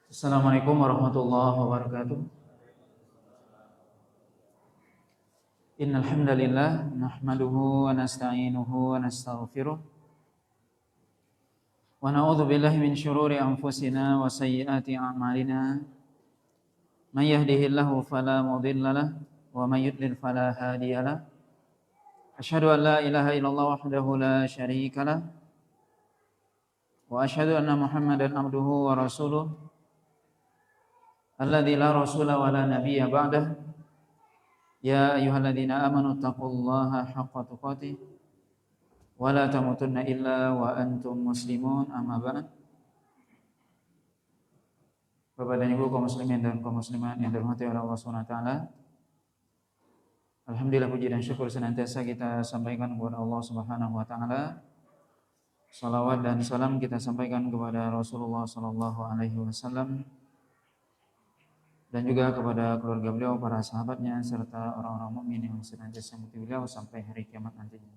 Assalamualaikum warahmatullahi wabarakatuh. Innal hamdalillah nahmaduhu wa nasta'inuhu wa nastaghfiruh wa na'udzu billahi min syururi anfusina wa sayyiati a'malina. May yahdihillahu fala mudhillalah wa may yudlil fala hadiyalah. Asyhadu an la ilaha illallah wahdahu la syarikalah wa asyhadu anna Muhammadan abduhu wa rasuluh alladzi la rasula wa la nabiyya ba'dah. Ya ayyuhalladzina amanu taqullaha haqqa tuqatih wa la tamutunna illa wa antum muslimun, amma ba'd. Bapak dan Ibu kaum muslimin dan kaum muslimat yang dirahmati oleh Allah Subhanahu wa taala. Alhamdulillah, puji dan syukur senantiasa kita sampaikan kepada Allah Subhanahu wa taala. Salawat dan salam kita sampaikan kepada Rasulullah sallallahu alaihi wasallam dan juga kepada keluarga beliau, para sahabatnya, serta orang-orang mukmin yang senantiasa mengikuti beliau sampai hari kiamat nantinya.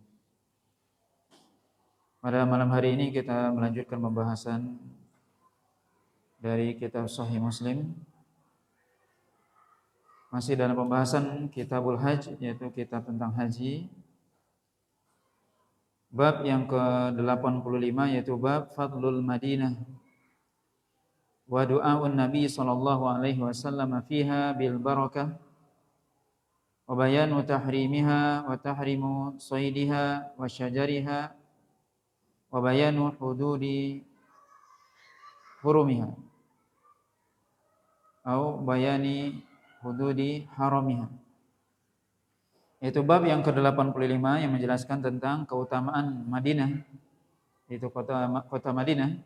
Pada malam hari ini kita melanjutkan pembahasan dari kitab Sahih Muslim. Masih dalam pembahasan Kitabul Hajj, yaitu kitab tentang haji. Bab yang ke-85 yaitu bab Fadlul Madinah wa du'aun Nabi sallallahu alaihi wasallam fiha bil barakah wa bayanu tahrimiha wa tahrimu saydiha wa syajariha wa bayanu hududi hurumiha atau bayani hududi haramiha. Itu bab yang ke-85 yang menjelaskan tentang keutamaan Madinah, yaitu kota Madinah,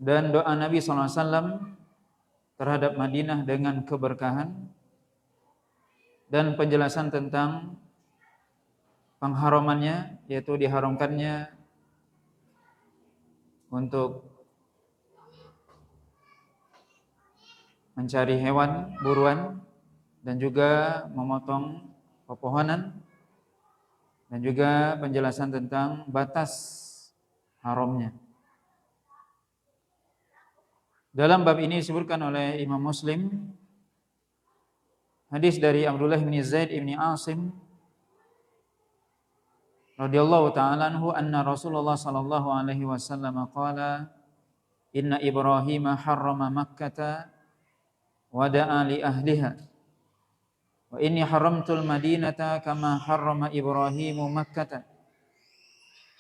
dan doa Nabi SAW terhadap Madinah dengan keberkahan, dan penjelasan tentang pengharamannya, yaitu diharamkannya untuk mencari hewan buruan dan juga memotong pepohonan, dan juga penjelasan tentang batas haramnya. Dalam bab ini disebutkan oleh Imam Muslim hadis dari Abdullah bin Zaid bin Asim radhiyallahu ta'ala anhu anna Rasulullah sallallahu alaihi wasallam qala inna Ibrahim harrama Makkah wa da'a li ahliha wa inni haramtul Madinata kama harrama Ibrahimu Makkah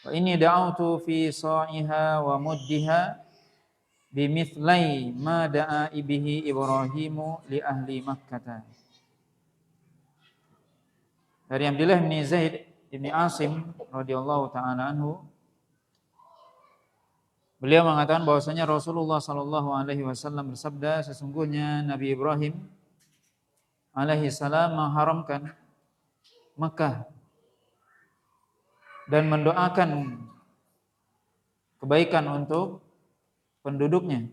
wa inni da'autu fi sa'iha wa muddiha bimithlai ma da'a bihi Ibrahimu li ahli Makkah. Dari Abdullah bin Zaid bin Asim radhiyallahu ta'ala anhu, beliau mengatakan bahwasanya Rasulullah sallallahu alaihi wasallam bersabda, sesungguhnya Nabi Ibrahim alaihi salam mengharamkan Mekah dan mendoakan kebaikan untuk penduduknya.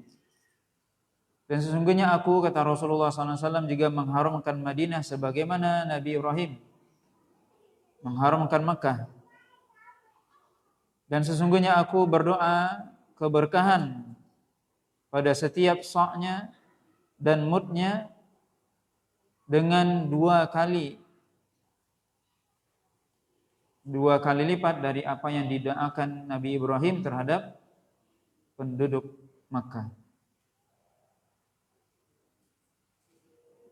Dan sesungguhnya aku, kata Rasulullah SAW, juga mengharamkan Madinah sebagaimana Nabi Ibrahim mengharamkan Mekah. Dan sesungguhnya aku berdoa keberkahan pada setiap sa'nya dan mudnya dengan dua kali lipat dari apa yang didoakan Nabi Ibrahim terhadap penduduk Makkah.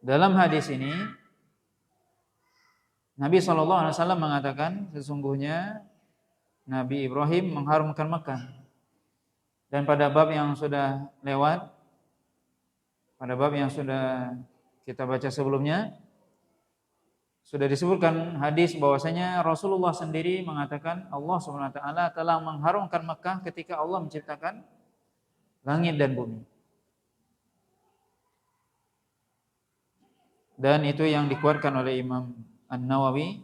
Dalam hadis ini Nabi SAW mengatakan sesungguhnya Nabi Ibrahim mengharumkan Makkah. Dan pada bab yang sudah lewat, pada bab yang sudah kita baca sebelumnya, sudah disebutkan hadis bahwasanya Rasulullah sendiri mengatakan Allah Subhanahu wa taala telah mengharumkan Makkah ketika Allah menciptakan langit dan bumi. Dan itu yang dikuatkan oleh Imam An-Nawawi,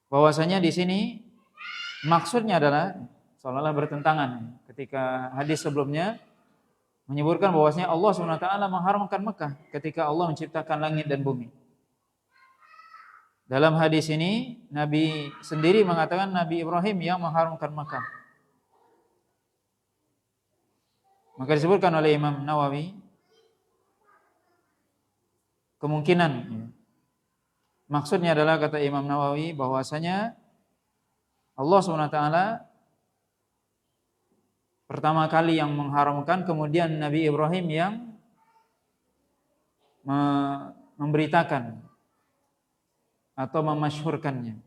bahwasanya di sini maksudnya adalah seolah-olah bertentangan ketika hadis sebelumnya menyebutkan bahwasanya Allah Subhanahu wa taala mengharamkan Mekah ketika Allah menciptakan langit dan bumi. Dalam hadis ini Nabi sendiri mengatakan Nabi Ibrahim yang mengharamkan Mekah. Maka disebutkan oleh Imam Nawawi kemungkinan, ya. Maksudnya adalah kata Imam Nawawi bahwasanya Allah SWT pertama kali yang mengharamkan, kemudian Nabi Ibrahim yang memberitakan atau memasyhurkannya.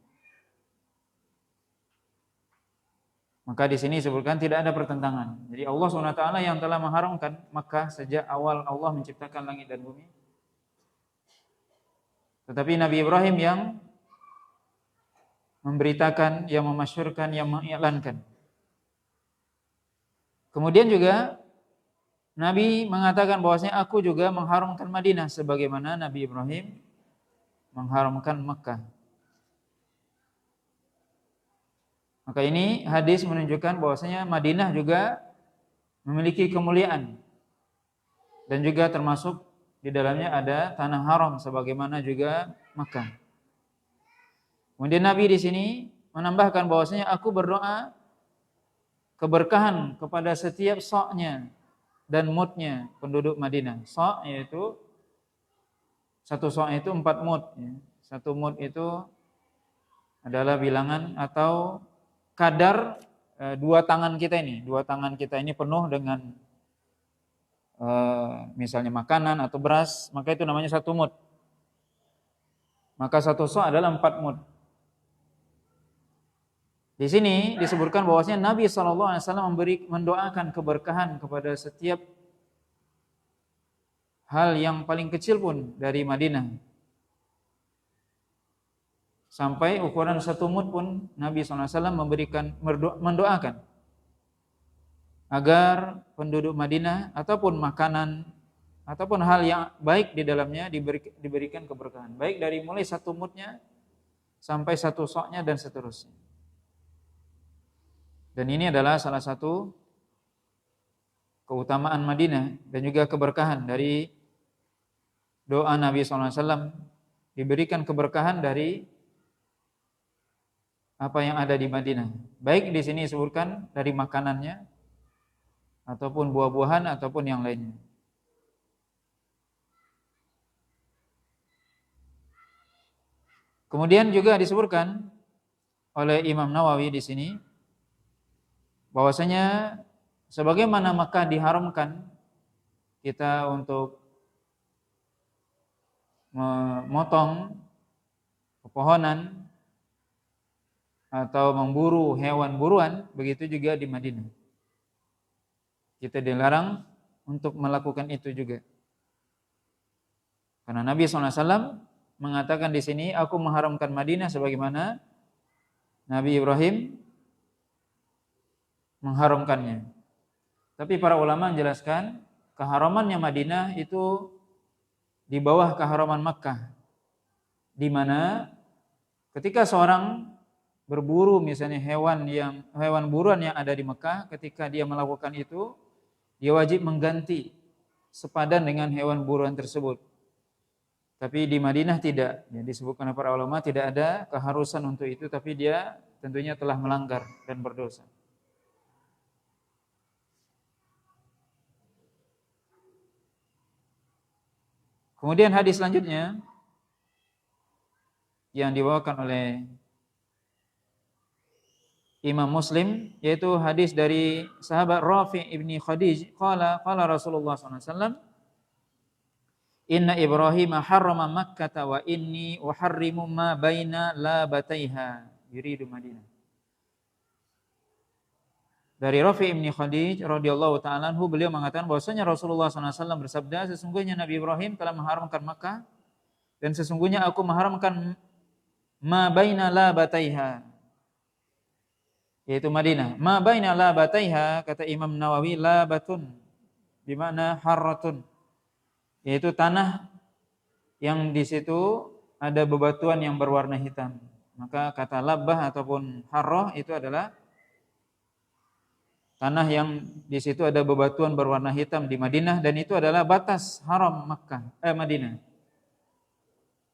Maka di sini disebutkan tidak ada pertentangan. Jadi Allah SWT yang telah mengharamkan Makkah sejak awal Allah menciptakan langit dan bumi. Tetapi Nabi Ibrahim yang memberitakan, yang memasyhurkan, yang mengiklankan. Kemudian juga Nabi mengatakan bahwasanya aku juga mengharamkan Madinah sebagaimana Nabi Ibrahim mengharamkan Makkah. Maka ini hadis menunjukkan bahwasanya Madinah juga memiliki kemuliaan dan juga termasuk di dalamnya ada tanah haram sebagaimana juga Makkah. Kemudian Nabi di sini menambahkan bahwasanya aku berdoa keberkahan kepada setiap sa'nya dan mudnya penduduk Madinah. Sa' yaitu satu sa' itu 4 mud, ya. Satu mud itu adalah bilangan atau kadar dua tangan kita ini penuh dengan misalnya makanan atau beras, maka itu namanya satu mud. Maka satu sa' adalah 4 mud. Di sini disebutkan bahwasanya Nabi SAW mendoakan keberkahan kepada setiap hal yang paling kecil pun dari Madinah. Sampai ukuran satu mud pun Nabi SAW mendoakan agar penduduk Madinah ataupun makanan ataupun hal yang baik di dalamnya diberikan keberkahan. Baik dari mulai satu mudnya sampai satu sa'-nya dan seterusnya. Dan ini adalah salah satu keutamaan Madinah dan juga keberkahan dari doa Nabi SAW, diberikan keberkahan dari apa yang ada di Madinah. Baik di sini disebutkan dari makanannya ataupun buah-buahan ataupun yang lainnya. Kemudian juga disebutkan oleh Imam Nawawi di sini bahwasanya sebagaimana Makkah diharamkan kita untuk memotong pepohonan atau memburu hewan buruan, begitu juga di Madinah. Kita dilarang untuk melakukan itu juga. Karena Nabi SAW mengatakan di sini, aku mengharamkan Madinah sebagaimana Nabi Ibrahim mengharamkannya. Tapi para ulama menjelaskan keharamannya Madinah itu di bawah keharaman Makkah, di mana ketika seorang berburu misalnya hewan buruan yang ada di Makkah, ketika dia melakukan itu, dia wajib mengganti sepadan dengan hewan buruan tersebut. Tapi di Madinah tidak. Yang disebutkan oleh para ulama tidak ada keharusan untuk itu, tapi dia tentunya telah melanggar dan berdosa. Kemudian hadis selanjutnya yang dibawakan oleh Imam Muslim, yaitu hadis dari sahabat Rafi' ibni Khadij, qala Rasulullah SAW, inna Ibrahim harrama Makkah wa inni uharrimu ma baina labataiha yuridu Madinah. Dari Rafi' ibni Khadij radhiyallahu ta'ala anhu, beliau mengatakan bahwasanya Rasulullah SAW bersabda, sesungguhnya Nabi Ibrahim telah mengharamkan Makkah dan sesungguhnya aku mengharamkan ma baina labataiha, yaitu Madinah. Ma baina labataiha, kata Imam Nawawi, labatun bermakna harratun, yaitu tanah yang di situ ada bebatuan yang berwarna hitam. Maka kata labah ataupun harrah itu adalah tanah yang di situ ada bebatuan berwarna hitam di Madinah, dan itu adalah batas haram Madinah.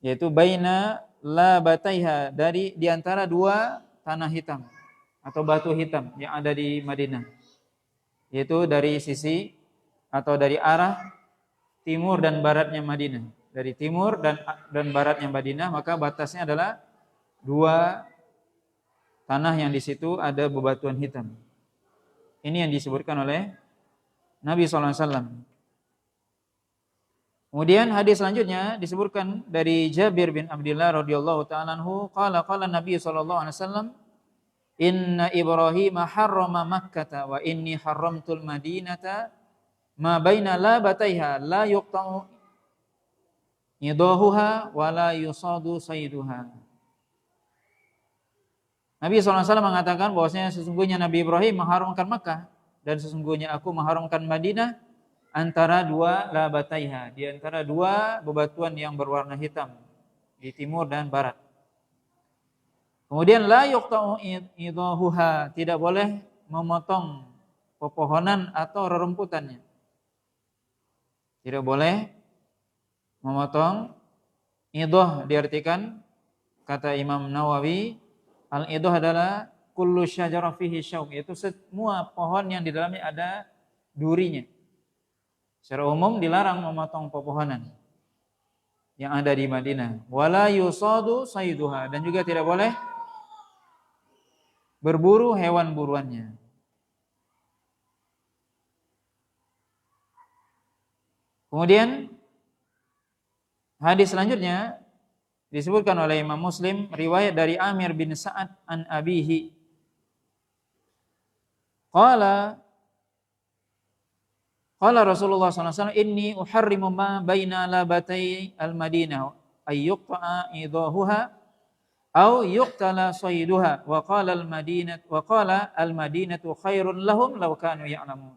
Yaitu baina labataiha, dari di antara dua tanah hitam atau batu hitam yang ada di Madinah. Yaitu dari sisi atau dari arah timur dan baratnya Madinah. Dari timur dan baratnya Madinah, maka batasnya adalah dua tanah yang di situ ada bebatuan hitam. Ini yang disebutkan oleh Nabi SAW. Kemudian hadis selanjutnya disebutkan dari Jabir bin Abdullah radhiyallahu ta'ala anhu, qala Nabi sallallahu alaihi wasallam, inna Ibrahim harrama Makkah wa inni haramtul Madinata ma baina labataiha la yuqta'u idahuha wa la yusadu sayduha. Nabi SAW mengatakan bahwasanya sesungguhnya Nabi Ibrahim mengharamkan Makkah dan sesungguhnya aku mengharamkan Madinah antara dua labataiha, di antara dua bebatuan yang berwarna hitam di timur dan barat. Kemudian la yuqta'u idahuha, tidak boleh memotong pepohonan atau rerumputannya. Tidak boleh memotong. Idah diartikan, kata Imam Nawawi, al-idah adalah kullu syajara fihi syauq, yaitu semua pohon yang di dalamnya ada durinya. Secara umum dilarang memotong pepohonan yang ada di Madinah. Wala yusadu sayduha, dan juga tidak boleh berburu hewan buruannya. Kemudian hadis selanjutnya disebutkan oleh Imam Muslim, riwayat dari Amir bin Sa'ad an abihi. Qala Rasulullah SAW, inni uharrimu ma baina labatai al-Madinah ayyuqta'a idahuha au yuqtala sayduha wa qala al-Madinatu khairun lahum law kanu ya'lamun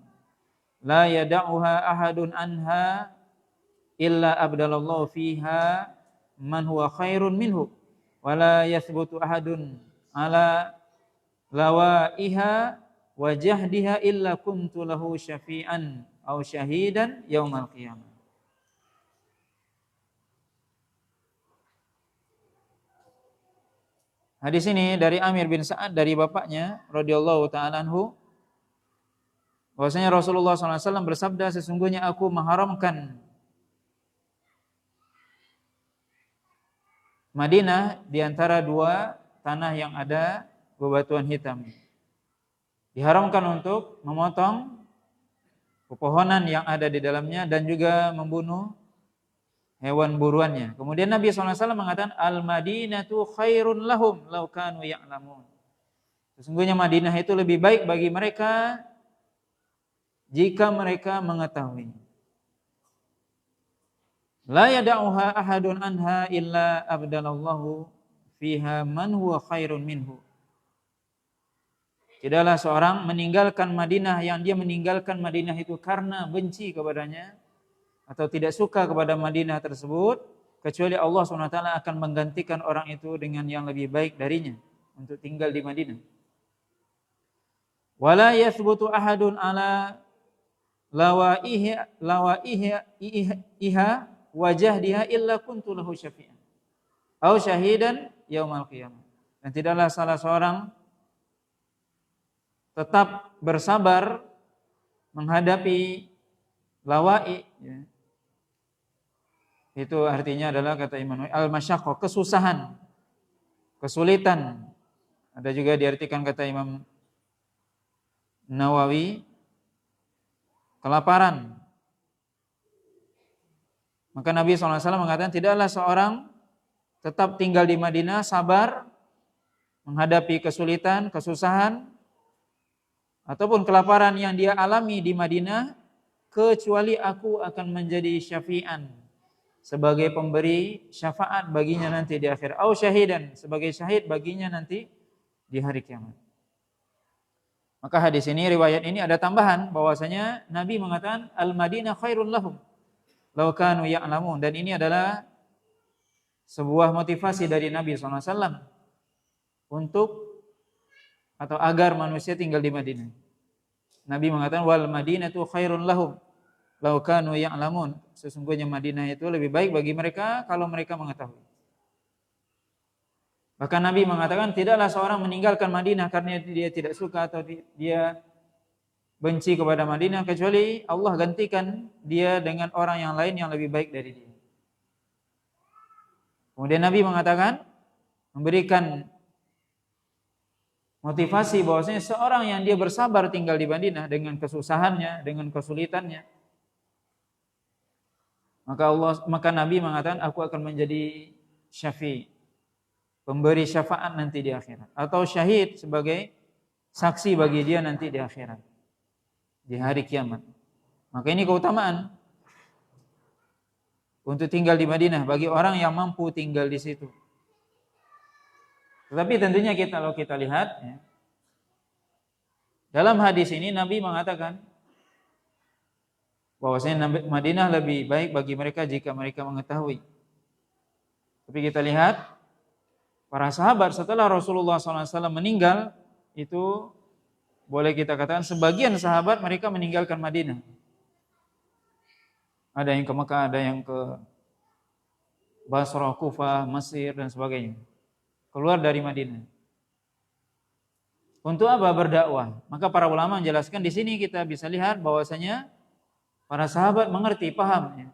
la yada'uha ahadun anha illa abdalallahu fiha man huwa khairun minhu wa la yathbutu ahadun ala lawaiha wa jahdiha illa kuntu lahu syafi'an aw syahidan yaumal qiyamah. Hadis ini dari Amir bin Sa'ad dari bapaknya radhiyallahu ta'ala anhu, bahwasanya Rasulullah SAW bersabda, sesungguhnya aku mengharamkan Madinah di antara dua tanah yang ada bebatuan hitam. Diharamkan untuk memotong pepohonan yang ada di dalamnya dan juga membunuh hewan buruannya. Kemudian Nabi SAW mengatakan, al-Madinatu khairun lahum law kanu ya'lamun. Sesungguhnya Madinah itu lebih baik bagi mereka jika mereka mengetahui. La yada'uha ahadun anha illa abdalallahu fiha man huwa khairun minhu. Tidaklah seorang meninggalkan Madinah, yang dia meninggalkan Madinah itu karena benci kepadanya atau tidak suka kepada Madinah tersebut, kecuali Allah SWT akan menggantikan orang itu dengan yang lebih baik darinya untuk tinggal di Madinah. Wala yathbutu ahadun ala lawaiha wajahdiha illa kuntu lahu syafi'an aw syahidan yaumal qiyamah. Dan tidaklah salah seorang tetap bersabar menghadapi lawai, ya. Itu artinya adalah, kata Imam al-masyaqqah, kesusahan, kesulitan. Ada juga diartikan, kata Imam Nawawi, kelaparan. Maka Nabi SAW mengatakan, tidaklah seorang tetap tinggal di Madinah sabar menghadapi kesulitan, kesusahan ataupun kelaparan yang dia alami di Madinah, kecuali aku akan menjadi syafi'an, sebagai pemberi syafaat baginya nanti di akhir, au syahidan, sebagai syahid baginya nanti di hari kiamat. Maka hadis ini, riwayat ini ada tambahan bahwasanya Nabi mengatakan al-Madinah khairul lahum law kanu ya'lamun, dan ini adalah sebuah motivasi dari Nabi SAW untuk atau agar manusia tinggal di Madinah. Nabi mengatakan wal Madinatu khairun lahum law kanu ya'lamun, sesungguhnya Madinah itu lebih baik bagi mereka kalau mereka mengetahui. Bahkan Nabi mengatakan tidaklah seorang meninggalkan Madinah karena dia tidak suka atau dia benci kepada Madinah kecuali Allah gantikan dia dengan orang yang lain yang lebih baik dari dia. Kemudian Nabi mengatakan, memberikan motivasi bahwasanya seorang yang dia bersabar tinggal di Madinah dengan kesusahannya, dengan kesulitannya, maka Nabi mengatakan, aku akan menjadi syafi', pemberi syafaat nanti di akhirat, atau syahid sebagai saksi bagi dia nanti di akhirat, di hari kiamat. Maka ini keutamaan untuk tinggal di Madinah bagi orang yang mampu tinggal di situ. Tetapi tentunya kalau kita lihat ya, dalam hadis ini Nabi mengatakan bahwasanya Madinah lebih baik bagi mereka jika mereka mengetahui. Tapi kita lihat para sahabat setelah Rasulullah SAW meninggal, itu boleh kita katakan sebagian sahabat mereka meninggalkan Madinah. Ada yang ke Mekah, ada yang ke Basrah, Kufah, Mesir dan sebagainya. Keluar dari Madinah. Untuk apa? Berdakwah. Maka para ulama menjelaskan di sini kita bisa lihat bahwasanya para sahabat mengerti, paham ya,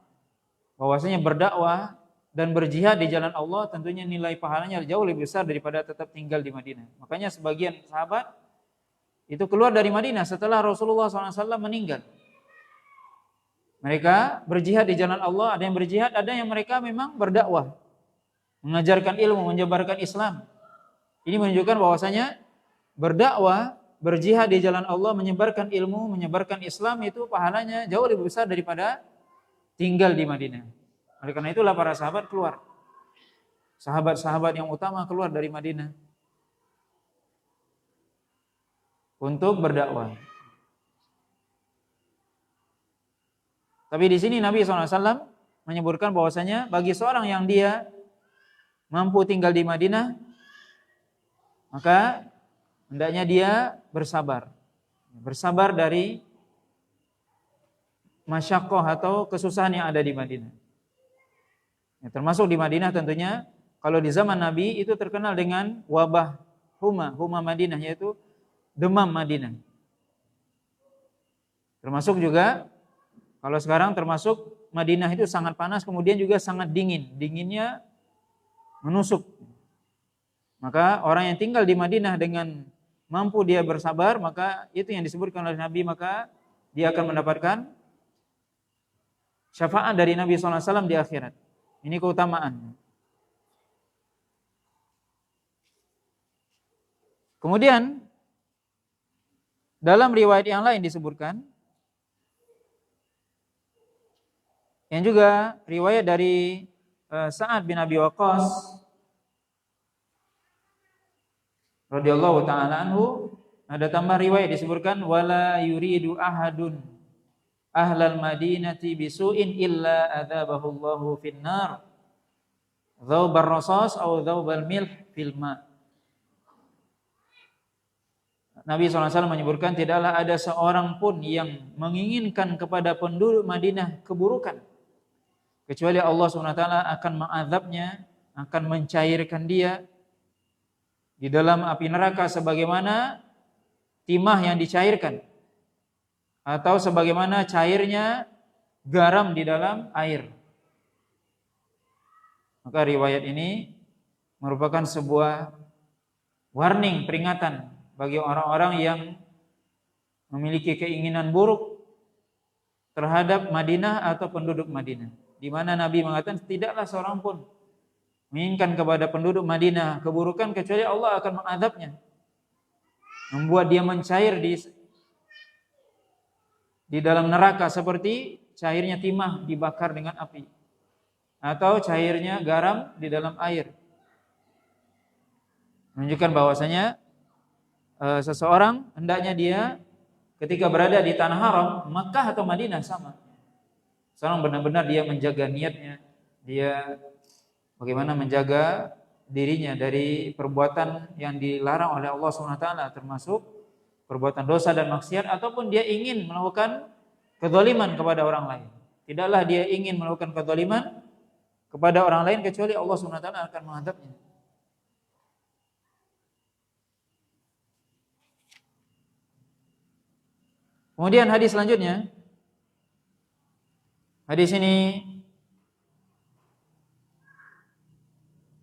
bahwasanya berdakwah dan berjihad di jalan Allah tentunya nilai pahalanya jauh lebih besar daripada tetap tinggal di Madinah. Makanya sebagian sahabat itu keluar dari Madinah setelah Rasulullah SAW meninggal. Mereka berjihad di jalan Allah, ada yang berjihad, ada yang mereka memang berdakwah, mengajarkan ilmu, menyebarkan Islam. Ini menunjukkan bahwasanya berdakwah, berjihad di jalan Allah, menyebarkan ilmu, menyebarkan Islam itu pahalanya jauh lebih besar daripada tinggal di Madinah. Oleh karena itulah para sahabat keluar. Sahabat-sahabat yang utama keluar dari Madinah untuk berdakwah. Tapi di sini Nabi SAW menyebutkan bahwasanya bagi seorang yang dia mampu tinggal di Madinah, maka hendaknya dia bersabar. Bersabar dari masyaqqah atau kesusahan yang ada di Madinah. Ya, termasuk di Madinah tentunya, kalau di zaman Nabi itu terkenal dengan wabah huma Madinah, yaitu demam Madinah. Termasuk juga kalau sekarang termasuk Madinah itu sangat panas, kemudian juga sangat dingin. Dinginnya menusuk. Maka orang yang tinggal di Madinah dengan mampu dia bersabar, maka itu yang disebutkan oleh Nabi, maka dia akan mendapatkan syafaat dari Nabi SAW di akhirat. Ini keutamaan. Kemudian dalam riwayat yang lain disebutkan, yang juga riwayat dari Sa'ad bin Abi Waqqas radhiyallahu ta'ala anhu, ada tambah riwayat disebutkan, wala yuridu ahadun ahlal madinati bisu'in illa adzabahu Allahu finnar dzaubar rasas atau dzaubal milh fil ma. Nabi SAW menyebutkan tidaklah ada seorang pun yang menginginkan kepada penduduk Madinah keburukan, kecuali Allah SWT akan mengazabnya, akan mencairkan dia di dalam api neraka sebagaimana timah yang dicairkan, atau sebagaimana cairnya garam di dalam air. Maka riwayat ini merupakan sebuah warning, peringatan bagi orang-orang yang memiliki keinginan buruk terhadap Madinah atau penduduk Madinah, di mana Nabi mengatakan tidaklah seorang pun menginginkan kepada penduduk Madinah keburukan kecuali Allah akan mengazabnya, membuat dia mencair di dalam neraka seperti cairnya timah dibakar dengan api, atau cairnya garam di dalam air. Menunjukkan bahwasanya seseorang hendaknya dia ketika berada di tanah haram, Makkah atau Madinah sama. Seorang benar-benar dia menjaga niatnya, dia bagaimana menjaga dirinya dari perbuatan yang dilarang oleh Allah SWT, termasuk perbuatan dosa dan maksiat, ataupun dia ingin melakukan kezaliman kepada orang lain. Tidaklah dia ingin melakukan kezaliman kepada orang lain kecuali Allah SWT akan menghadapnya. Kemudian hadis selanjutnya. Hadis ini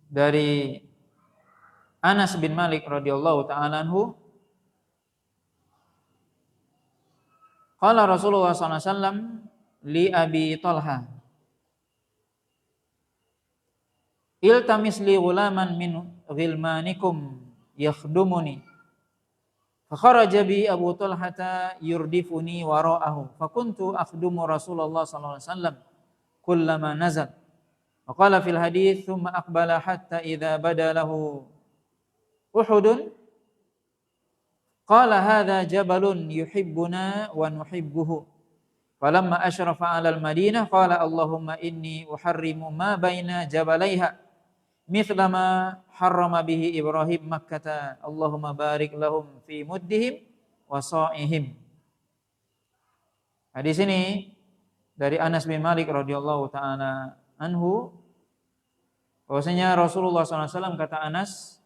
dari Anas bin Malik radhiyallahu taala anhu. Qala Rasulullah sallallahu alaihi wasallam li Abi Talha, iltamis li ghulaman min ghilmanikum yakhdumuni. Fakharaja bi Abu Talhata yurdifuni wara'ahu. Fakuntu akhdumu Rasulullah sallallahu alaihi wasallam kullama nazal. Wa qala fil hadits thumma aqbala hatta idza bada lahu Uhudun qala hadza jabalun yuhibbuna wa nuhibbuhu. Falamma asyrafa 'alal Madinah qala Allahumma inni uharrimu ma baina jabalaiha mithla ma harrama bihi Ibrahim Makkah. Allahumma barik lahum fi muddihim wa sa'ihim. Hadis ini dari Anas bin Malik radhiyallahu taala anhu, bahwasanya Rasulullah SAW, kata Anas,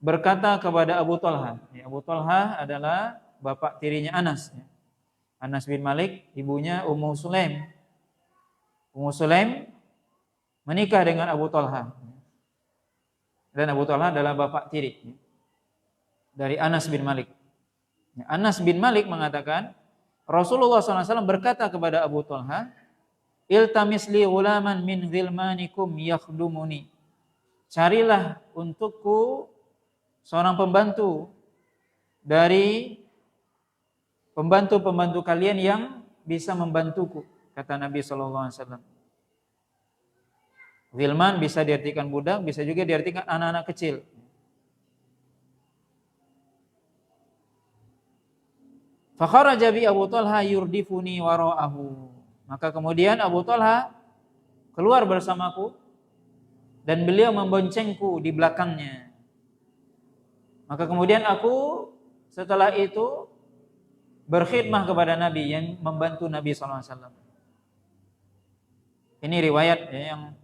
berkata kepada Abu Talha. Abu Talha adalah bapak tirinya Anas. Anas bin Malik, ibunya Ummu Sulaim. Ummu Sulaim menikah dengan Abu Talha. Dan Abu Talha adalah bapak tiri dari Anas bin Malik. Anas bin Malik mengatakan, Rasulullah SAW berkata kepada Abu Talha, iltamis li ghulaman min ghilmanikum yakhdumuni. Carilah untukku seorang pembantu dari pembantu-pembantu kalian yang bisa membantuku, kata Nabi SAW. Ghilman bisa diartikan budak, bisa juga diartikan anak-anak kecil. Fakharaja bi Abu Talha yurdifuni wara'ahu. Maka kemudian Abu Talha keluar bersamaku dan beliau memboncengku di belakangnya. Maka kemudian aku setelah itu berkhidmah kepada Nabi, yang membantu Nabi SAW. Ini riwayat yang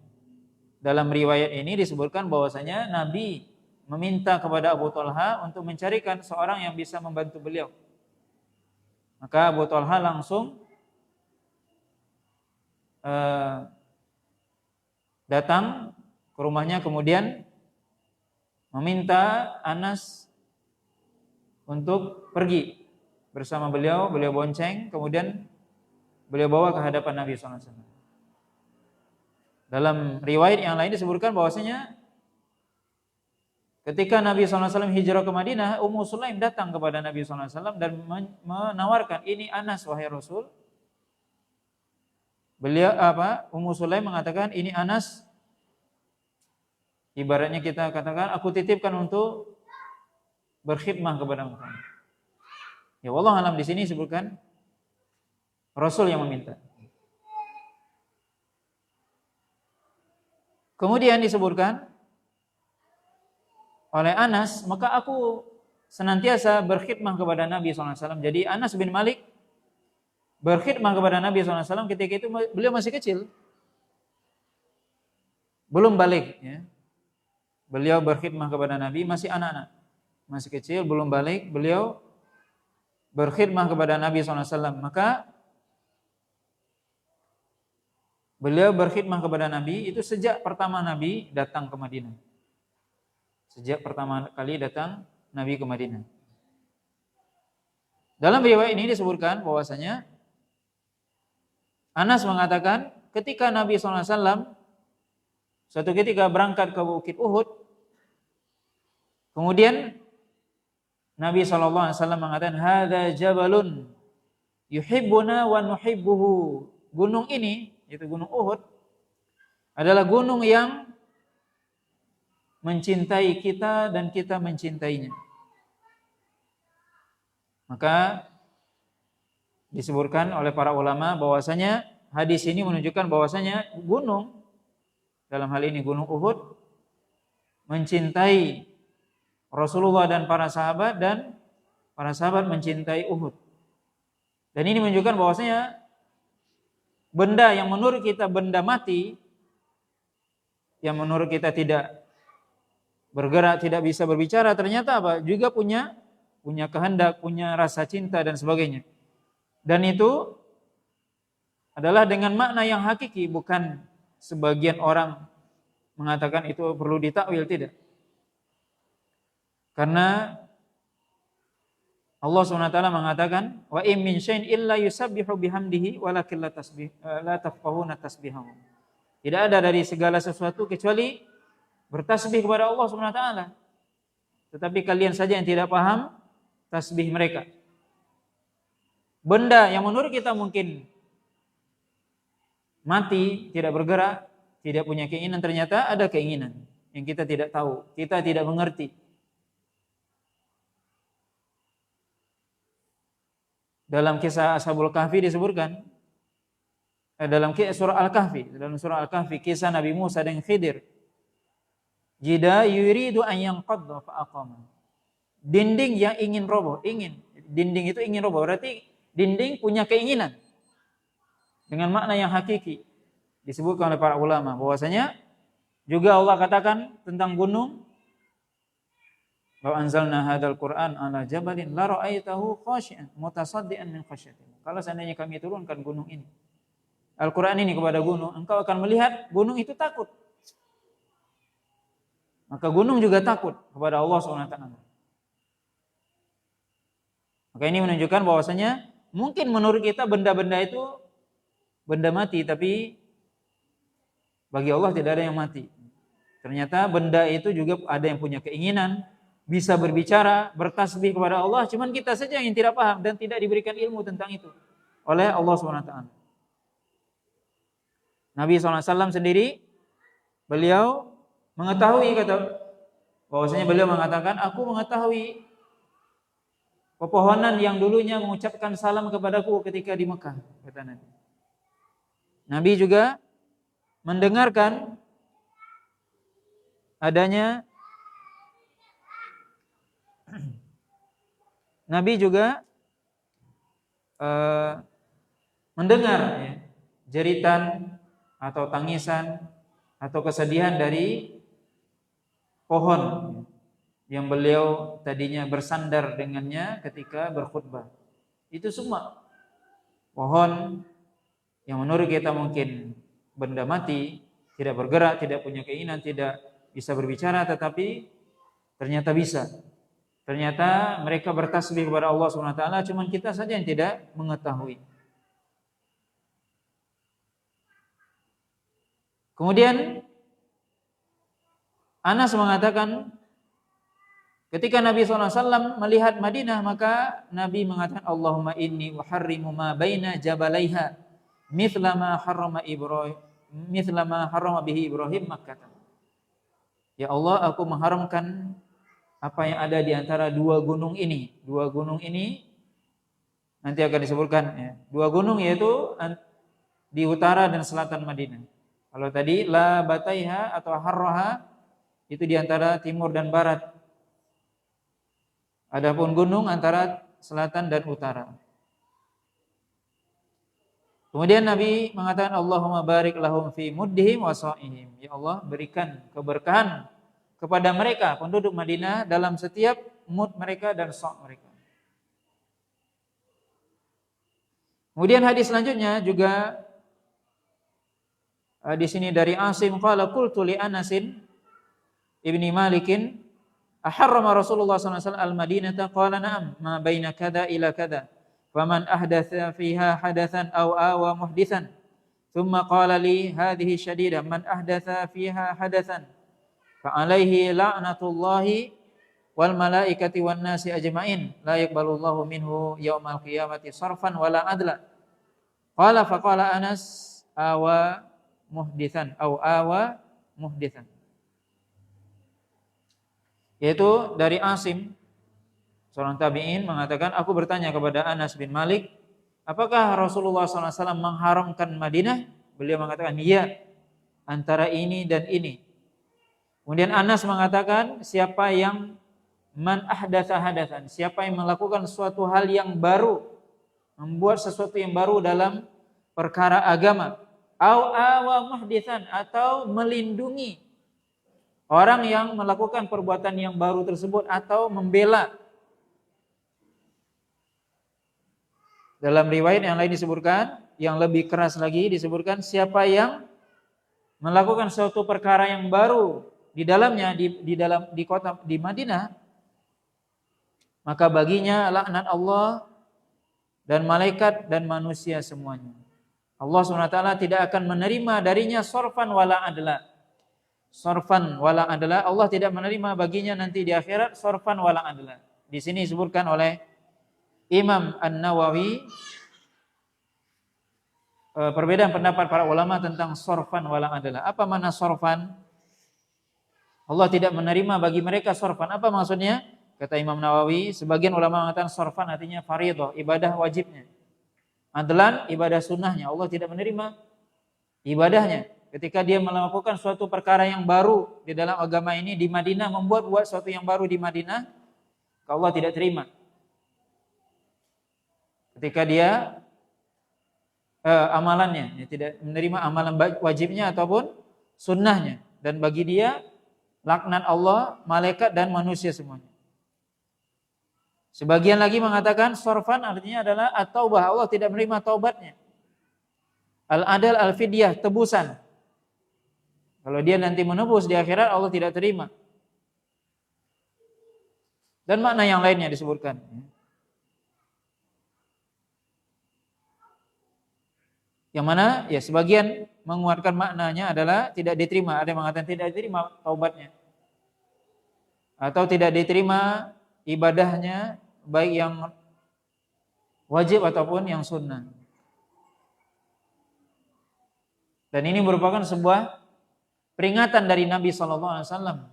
dalam riwayat ini disebutkan bahwasanya Nabi meminta kepada Abu Talha untuk mencarikan seorang yang bisa membantu beliau. Maka Abu Talha langsung datang ke rumahnya, kemudian meminta Anas untuk pergi bersama beliau. Beliau bonceng, kemudian beliau bawa ke hadapan Nabi SAW. Dalam riwayat yang lain disebutkan bahwasanya ketika Nabi SAW hijrah ke Madinah, Ummu Sulaim datang kepada Nabi SAW dan menawarkan, ini Anas wahai Rasul. Ummu Sulaim mengatakan, ini Anas, ibaratnya kita katakan, aku titipkan untuk berkhidmah kepada engkau. Ya wallahu alam, di sini disebutkan Rasul yang meminta. Kemudian disebutkan oleh Anas, maka aku senantiasa berkhidmah kepada Nabi SAW. Jadi Anas bin Malik berkhidmah kepada Nabi SAW ketika itu beliau masih kecil, belum balik. Ya. Beliau berkhidmah kepada Nabi masih anak-anak, masih kecil, belum balik. Beliau berkhidmah kepada Nabi SAW. Maka beliau berkhidmah kepada Nabi itu sejak pertama Nabi datang ke Madinah. Sejak pertama kali datang Nabi ke Madinah. Dalam riwayat ini disebutkan bahwasanya Anas mengatakan ketika Nabi SAW suatu ketika berangkat ke Bukit Uhud, kemudian Nabi SAW mengatakan, hadza jabalun yuhibbuna wa nuhibbuhu. Gunung ini, yaitu Gunung Uhud, adalah gunung yang mencintai kita dan kita mencintainya. Maka disebutkan oleh para ulama bahwasanya hadis ini menunjukkan bahwasanya gunung, dalam hal ini Gunung Uhud, mencintai Rasulullah dan para sahabat, dan para sahabat mencintai Uhud. Dan ini menunjukkan bahwasanya benda yang menurut kita benda mati, yang menurut kita tidak bergerak, tidak bisa berbicara, ternyata apa? Juga punya kehendak, punya rasa cinta dan sebagainya. Dan itu adalah dengan makna yang hakiki, bukan sebagian orang mengatakan itu perlu ditakwil, tidak. Karena Allah SWT mengatakan, wa in min syai'in illa yusabbihu bihamdihi walakin la tafqahuna tasbihahum. Tidak ada dari segala sesuatu kecuali bertasbih kepada Allah SWT. Tetapi kalian saja yang tidak paham tasbih mereka. Benda yang menurut kita mungkin mati, tidak bergerak, tidak punya keinginan, ternyata ada keinginan yang kita tidak tahu, kita tidak mengerti. Dalam kisah Ashabul Kahfi disebutkan, dalam surah Al-Kahfi, kisah Nabi Musa dan Khidir. Jida yuridu an yanqadha fa aqama. Dinding yang ingin roboh, dinding itu ingin roboh, berarti dinding punya keinginan. Dengan makna yang hakiki disebutkan oleh para ulama bahwasanya juga Allah katakan tentang gunung, "Wa anzalna hadzal Qur'an 'ala jabalin la ra'aitahu khashi'an mutasaddian min khasyatillah." Kalau seandainya kami turunkan gunung ini, Al-Qur'an ini kepada gunung, engkau akan melihat gunung itu takut. Maka gunung juga takut kepada Allah SWT. Maka ini menunjukkan bahwasanya mungkin menurut kita benda-benda itu benda mati, tapi bagi Allah tidak ada yang mati. Ternyata benda itu juga ada yang punya keinginan, bisa berbicara, bertasbih kepada Allah, cuman kita saja yang tidak paham dan tidak diberikan ilmu tentang itu oleh Allah SWT. Nabi SAW sendiri, beliau mengetahui, bahwasanya beliau mengatakan, aku mengetahui pepohonan yang dulunya mengucapkan salam kepadaku ketika di Mekah, kata Nabi. Nabi juga mendengarkan adanya Nabi juga mendengar jeritan atau tangisan atau kesedihan dari pohon yang beliau tadinya bersandar dengannya ketika berkhutbah. Itu semua pohon yang menurut kita mungkin benda mati, tidak bergerak, tidak punya keinginan, tidak bisa berbicara, tetapi ternyata bisa. Ternyata mereka bertasbih kepada Allah SWT, cuman kita saja yang tidak mengetahui. Kemudian Anas mengatakan, ketika Nabi SAW melihat Madinah, maka Nabi mengatakan, Allahumma inni uharrimu ma baina jabalaiha mithla ma harrama bihi Ibrahim Makkah. Ya Allah, aku mengharamkan apa yang ada di antara dua gunung ini. Dua gunung ini nanti akan disebutkan ya. Dua gunung yaitu di utara dan selatan Madinah. Kalau tadi la bataiha atau harraha itu di antara timur dan barat. Adapun gunung antara selatan dan utara. Kemudian Nabi mengatakan, Allahumma barik lahum fi muddihim wa sa'ihim. Ya Allah, berikan keberkahan kepada mereka penduduk Madinah dalam setiap mud mereka dan sa' mereka. Kemudian hadis selanjutnya juga di sini dari Asim qala qultu li Anasin ibni Malikin aharrama Rasulullah sallallahu alaihi wasallam al-Madinata qala na'am ma baina kada ila kada faman ahdatha fiha hadatsan aw awa muhditsan thumma qala li hadhihi syadidah man ahdatha fiha hadatsan fa alaihi la'natullahi wal malaikati wan nasi ajmain la yaqbalullahu minhu yaumal qiyamati sarfan wala adla. Qala faqala Anas awa muhditsan aw awa muhditsan, yaitu dari Asim seorang tabi'in mengatakan, aku bertanya kepada Anas bin Malik, apakah Rasulullah SAW mengharamkan Madinah? Beliau mengatakan, iya, antara ini dan ini. Kemudian Anas mengatakan, siapa yang man ahdatsa hadatsan, siapa yang melakukan suatu hal yang baru, membuat sesuatu yang baru dalam perkara agama, au awa muhditsan, atau melindungi orang yang melakukan perbuatan yang baru tersebut, atau membela Dalam riwayat yang lain disebutkan, yang lebih keras lagi disebutkan, siapa yang melakukan suatu perkara yang baru di dalamnya di kota di Madinah, maka baginya laknat Allah dan malaikat dan manusia semuanya. Allah SWT tidak akan menerima darinya sorfan wala adla. Sorfan wala adla, Allah tidak menerima baginya nanti di akhirat sorfan wala adla. Di sini disebutkan oleh Imam An-Nawawi perbedaan pendapat para ulama tentang sorfan wala adla. Apa makna sorfan? Allah tidak menerima bagi mereka sorfan. Apa maksudnya? Kata Imam Nawawi, sebagian ulama mengatakan sorfan artinya fardhu, ibadah wajibnya. Adlan, ibadah sunnahnya. Allah tidak menerima ibadahnya. Ketika dia melakukan suatu perkara yang baru di dalam agama ini di Madinah, membuat suatu yang baru di Madinah, Allah tidak terima. Ketika dia amalannya, dia tidak menerima amalan wajibnya ataupun sunnahnya. Dan bagi dia, laknat Allah, malaikat dan manusia semuanya. Sebagian lagi mengatakan sorfan artinya adalah at-taubah, Allah tidak menerima taubatnya. Al-adal al-fidyah, tebusan. Kalau dia nanti menebus di akhirat, Allah tidak terima. Dan makna yang lainnya disebutkan. Yang mana? Ya sebagian menguatkan maknanya adalah tidak diterima. Ada yang mengatakan tidak diterima taubatnya. Atau tidak diterima ibadahnya, baik yang wajib ataupun yang sunnah. Dan ini merupakan sebuah peringatan dari Nabi SAW.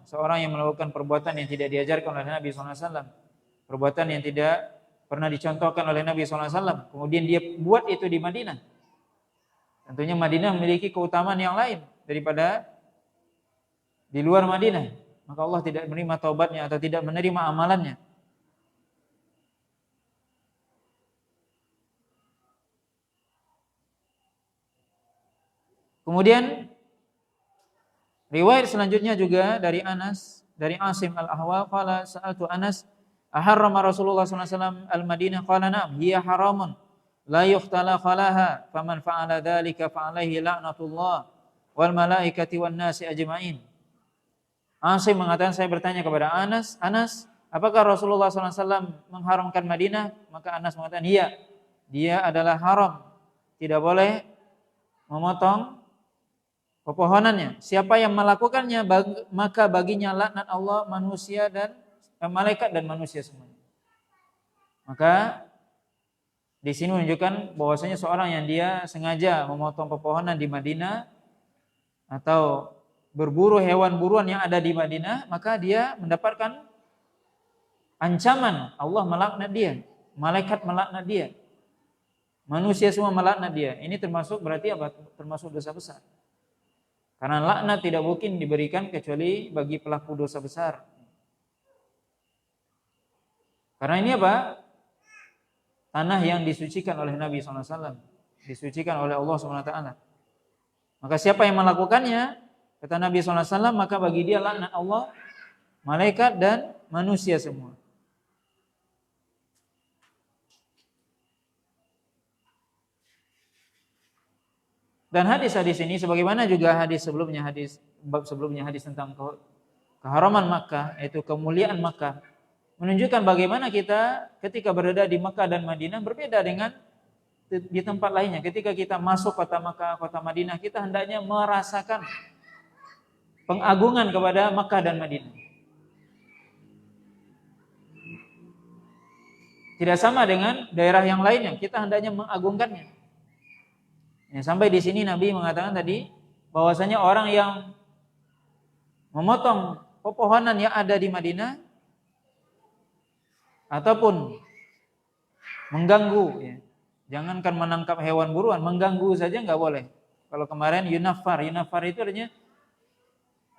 Seorang yang melakukan perbuatan yang tidak diajarkan oleh Nabi SAW. Perbuatan yang tidak pernah dicontohkan oleh Nabi SAW. Kemudian dia buat itu di Madinah. Tentunya Madinah memiliki keutamaan yang lain daripada di luar Madinah. Maka Allah tidak menerima taubatnya atau tidak menerima amalannya. Kemudian riwayat selanjutnya juga dari Anas, dari Asim al-Ahwa, qala sa'altu Anas, aharrama Rasulullah SAW al-Madinah? Qala na'am, hiya haramun, la yuhtala khalaha, faman fa'ala dhalika fa'alaihi la'natullah wal malaikati wan nasi ajma'in. Asim mengatakan, saya bertanya kepada Anas, Anas, apakah Rasulullah SAW mengharamkan Madinah? Maka Anas mengatakan, iya, dia adalah haram, tidak boleh memotong pepohonannya. Siapa yang melakukannya, maka baginya laknat Allah, manusia dan malaikat dan manusia semuanya. Maka di sini menunjukkan bahwasanya seorang yang dia sengaja memotong pepohonan di Madinah atau berburu hewan buruan yang ada di Madinah, maka dia mendapatkan ancaman, Allah melaknat dia, malaikat melaknat dia, manusia semua melaknat dia. Ini termasuk berarti apa? Termasuk dosa besar. Karena laknat tidak mungkin diberikan kecuali bagi pelaku dosa besar. Karena ini apa? Tanah yang disucikan oleh Nabi SAW, disucikan oleh Allah SWT. Maka siapa yang melakukannya, kata Nabi SAW, maka bagi dia laknat Allah, malaikat dan manusia semua. Dan hadis-hadis ini sebagaimana juga hadis sebelumnya, bab sebelumnya hadis tentang keharaman Makkah, yaitu kemuliaan Makkah, menunjukkan bagaimana kita ketika berada di Makkah dan Madinah berbeda dengan di tempat lainnya. Ketika kita masuk kota Makkah, kota Madinah, kita hendaknya merasakan pengagungan kepada Makkah dan Madinah. Tidak sama dengan daerah yang lainnya, kita hendaknya mengagungkannya. Ya, sampai di sini Nabi mengatakan tadi bahwasanya orang yang memotong pepohonan yang ada di Madinah ataupun mengganggu, ya, jangankan menangkap hewan buruan, mengganggu saja nggak boleh. Kalau kemarin yunafar itu artinya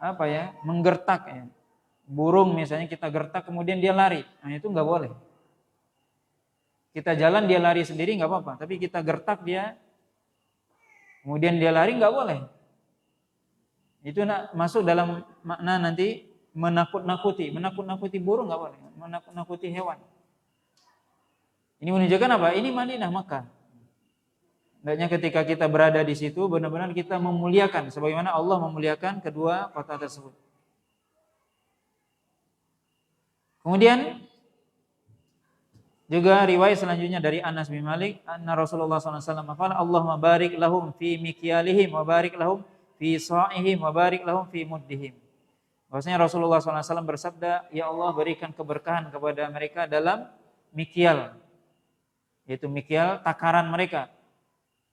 apa ya? Menggertak, ya. Burung misalnya kita gertak kemudian dia lari, nah itu nggak boleh. Kita jalan dia lari sendiri nggak apa-apa, tapi kita gertak dia kemudian dia lari, nggak boleh. Itu masuk dalam makna nanti menakut-nakuti burung nggak boleh, menakut-nakuti hewan. Ini menunjukkan apa? Ini Madinah, Makkah. Hendaknya ketika kita berada di situ benar-benar kita memuliakan sebagaimana Allah memuliakan kedua kota tersebut. Kemudian juga riwayat selanjutnya dari Anas bin Malik, anna Rasulullah SAW qala Allahumma barik lahum fi mikyalihim wa barik lahum fi sa'ihim wa barik lahum fi muddihim. Bahwasanya Rasulullah SAW bersabda, ya Allah berikan keberkahan kepada mereka dalam mikyal, yaitu mikyal takaran mereka.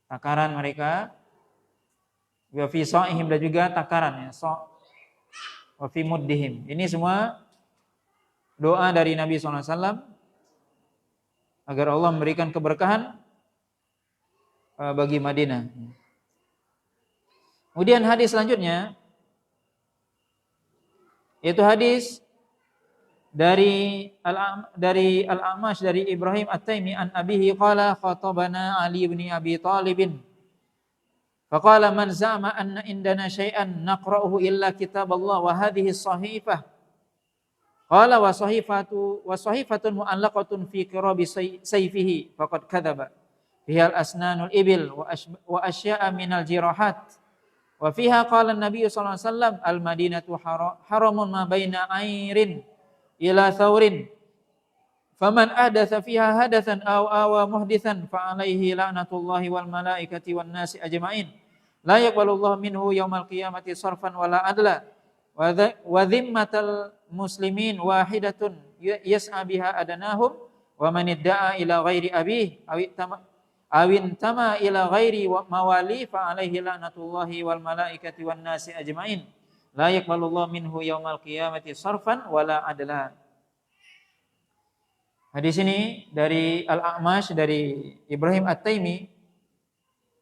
Takaran mereka, wa fi sa'ihim dan juga takaran ya, wa fi muddihim. Ini semua doa dari Nabi SAW agar Allah memberikan keberkahan bagi Madinah. Kemudian hadis selanjutnya yaitu hadis dari Al-A'mash dari Ibrahim At-Taimi an abihi qala khatabana Ali bin Abi Thalib faqala man za'ama anna indana syai'an naqra'uhu illa kitaballah wa hadhihi as-sahifah qala wa sahifatun mu'allaqatun fi qirabi sayfihi faqad kadzaba fiha al-asnanul ibil wa asya'a minal jirahat wa fiha qala an-nabiy sallallahu alaihi wasallam al-madinatu haramun ma baina airin ila thawrin faman ahdatsa fiha hadatsan aw awa muhditsan fa alaihi la'natullahi wal malaikati wan nasi ajma'in la yaqbalullahu minhu yaumal qiyamati sarfan wala adla wa dhimmatal muslimin wahidatun yas'a biha adanahum wa man idda'a ila ghairi abih awin tama ila ghairi mawali fa alaihi la'natullahi wal malaikati wan nasi ajma'in la yaqbalullahu minhu yaumal qiyamati sarfan wala adla. Hadis ini dari Al-A'mash dari Ibrahim At-Taimi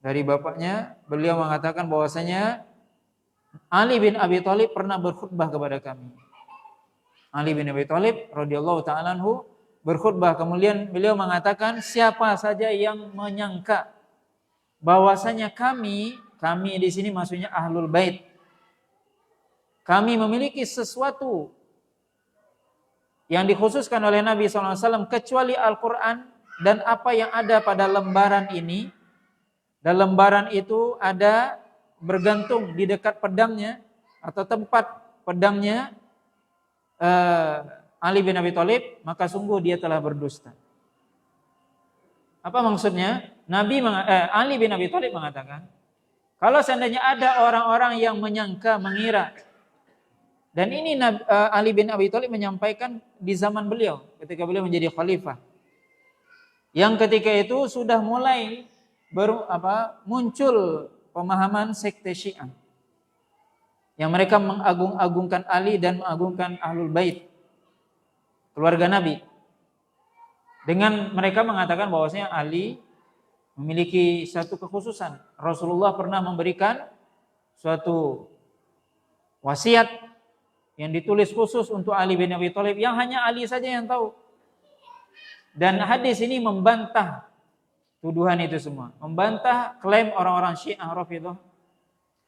dari bapaknya, beliau mengatakan bahwasanya Ali bin Abi Thalib pernah berkhutbah kepada kami. Ali bin Abi Thalib radhiyallahu ta'ala anhu berkhutbah, kemudian beliau mengatakan siapa saja yang menyangka bahwasanya kami di sini maksudnya Ahlul Bait, kami memiliki sesuatu yang dikhususkan oleh Nabi SAW kecuali Al-Quran dan apa yang ada pada lembaran ini. Dan lembaran itu ada bergantung di dekat pedangnya atau tempat pedangnya Ali bin Abi Thalib, maka sungguh dia telah berdusta. Apa maksudnya? Ali bin Abi Thalib mengatakan, kalau seandainya ada orang-orang yang menyangka, mengira, dan ini Ali bin Abi Thalib menyampaikan di zaman beliau ketika beliau menjadi khalifah, yang ketika itu sudah mulai muncul pemahaman sekte Syiah yang mereka mengagung-agungkan Ali dan mengagungkan Ahlul Bait, keluarga Nabi, dengan mereka mengatakan bahwasanya Ali memiliki satu kekhususan. Rasulullah pernah memberikan suatu wasiat yang ditulis khusus untuk Ali bin Abi Thalib yang hanya Ali saja yang tahu. Dan hadis ini membantah tuduhan itu semua, membantah klaim orang-orang Syiah Rafidhah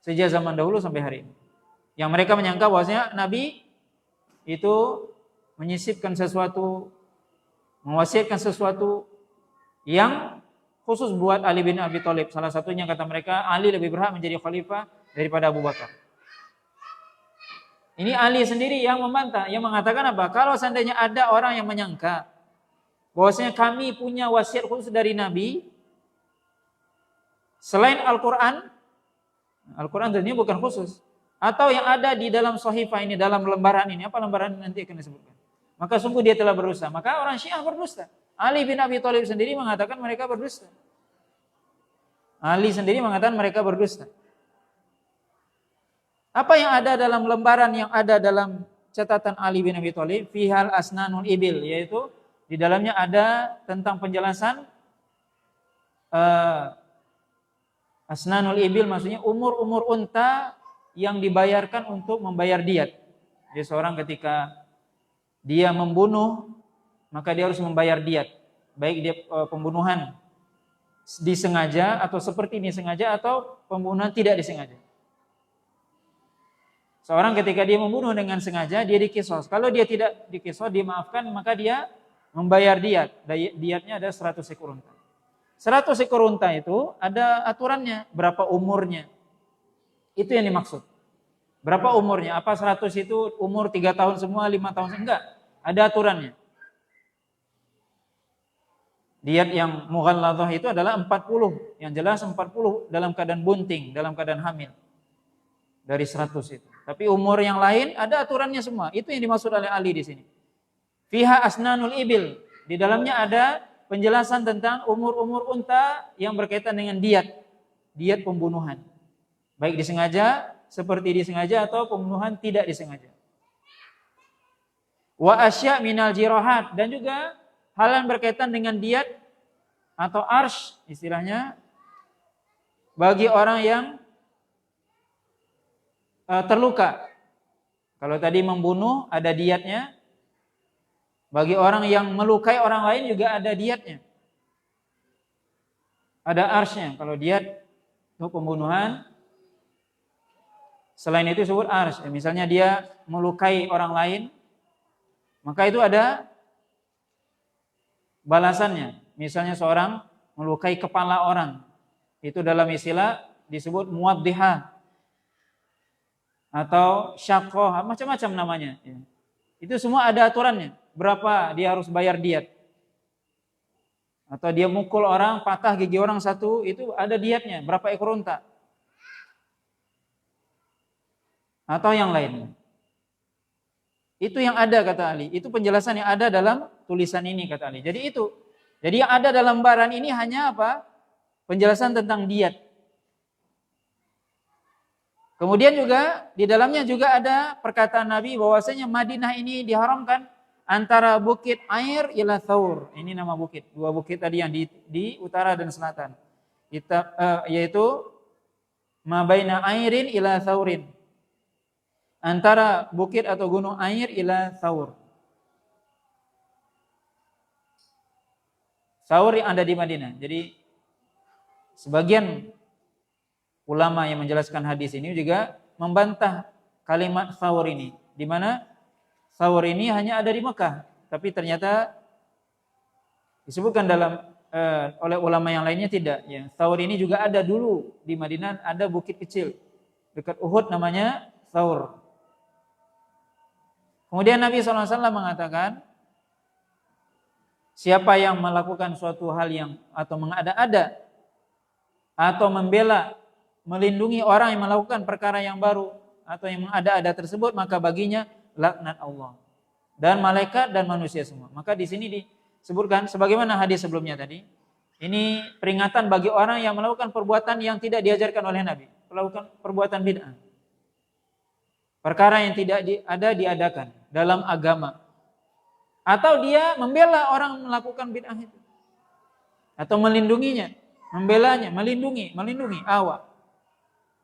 sejak zaman dahulu sampai hari ini. Yang mereka menyangka bahwasanya Nabi itu menyisipkan sesuatu, mewasiatkan sesuatu yang khusus buat Ali bin Abi Thalib. Salah satunya kata mereka Ali lebih berhak menjadi khalifah daripada Abu Bakar. Ini Ali sendiri yang membantah, yang mengatakan apa? Kalau seandainya ada orang yang menyangka bahwasanya kami punya wasiat khusus dari Nabi selain Al-Quran, Al-Quran tentunya bukan khusus, atau yang ada di dalam sahifah ini, dalam lembaran ini, apa lembaran ini nanti akan disebutkan, maka sungguh dia telah berdusta. Maka orang Syiah berdusta. Ali bin Abi Thalib sendiri mengatakan mereka berdusta. Ali sendiri mengatakan mereka berdusta. Apa yang ada dalam lembaran yang ada dalam catatan Ali bin Abi Thalib? Fihal asnanul ibil, yaitu di dalamnya ada tentang penjelasan asnanul ibil, maksudnya umur-umur unta yang dibayarkan untuk membayar diat. Jadi seorang ketika dia membunuh, maka dia harus membayar diat. Baik dia pembunuhan disengaja atau seperti disengaja atau pembunuhan tidak disengaja. Seorang ketika dia membunuh dengan sengaja, dia dikisos. Kalau dia tidak dikisos, dimaafkan, maka dia membayar diat. Diatnya ada 100 ekor unta. 100 ekor unta itu ada aturannya, berapa umurnya. Itu yang dimaksud. Berapa umurnya? Apa 100 itu umur 3 tahun semua, 5 tahun? Enggak, ada aturannya. Diat yang mughalladhah itu adalah 40. Yang jelas 40 dalam keadaan bunting, dalam keadaan hamil. Dari 100 itu. Tapi umur yang lain ada aturannya semua. Itu yang dimaksud oleh Ali di sini. Fiha asnanul ibil. Di dalamnya ada penjelasan tentang umur-umur unta yang berkaitan dengan diat. Diat pembunuhan. Baik disengaja, seperti disengaja atau pembunuhan tidak disengaja. Wa asya minal jirahat. Dan juga hal yang berkaitan dengan diat atau arsh istilahnya bagi orang yang terluka. Kalau tadi membunuh ada diatnya, bagi orang yang melukai orang lain juga ada diatnya. Ada arshnya. Kalau diat untuk pembunuhan, selain itu disebut arsh. Misalnya dia melukai orang lain, maka itu ada balasannya. Misalnya seorang melukai kepala orang, itu dalam istilah disebut muwaddiha atau syaqqah, macam-macam namanya. Itu semua ada aturannya. Berapa dia harus bayar diat. Atau dia mukul orang, patah gigi orang satu, itu ada diatnya. Berapa ekor unta. Atau yang lainnya. Itu yang ada kata Ali. Itu penjelasan yang ada dalam tulisan ini kata Ali. Jadi itu. Jadi yang ada dalam lembaran ini hanya apa? Penjelasan tentang diat. Kemudian juga di dalamnya juga ada perkataan Nabi bahwasanya Madinah ini diharamkan antara bukit Air ila Thaur. Ini nama bukit. Dua bukit tadi yang di utara dan selatan. Yaitu ma baina Airin ila Thaurin. Antara bukit atau gunung Air ila Thaur. Thaur yang ada di Madinah. Jadi sebagian ulama yang menjelaskan hadis ini juga membantah kalimat Thaur ini. Di mana Thaur ini hanya ada di Mekah. Tapi ternyata disebutkan oleh ulama yang lainnya tidak. Ya, Thaur ini juga ada dulu di Madinah. Ada bukit kecil dekat Uhud namanya Thaur. Kemudian Nabi SAW mengatakan, siapa yang melakukan suatu hal yang atau mengada-ada atau membela, melindungi orang yang melakukan perkara yang baru atau yang mengada-ada tersebut, maka baginya laknat Allah dan malaikat dan manusia semua. Maka di sini disebutkan sebagaimana hadis sebelumnya tadi, ini peringatan bagi orang yang melakukan perbuatan yang tidak diajarkan oleh Nabi, melakukan perbuatan bid'ah. Perkara yang tidak diadakan dalam agama. Atau dia membela orang melakukan bid'ah itu. Atau melindunginya, membelanya, melindungi awak.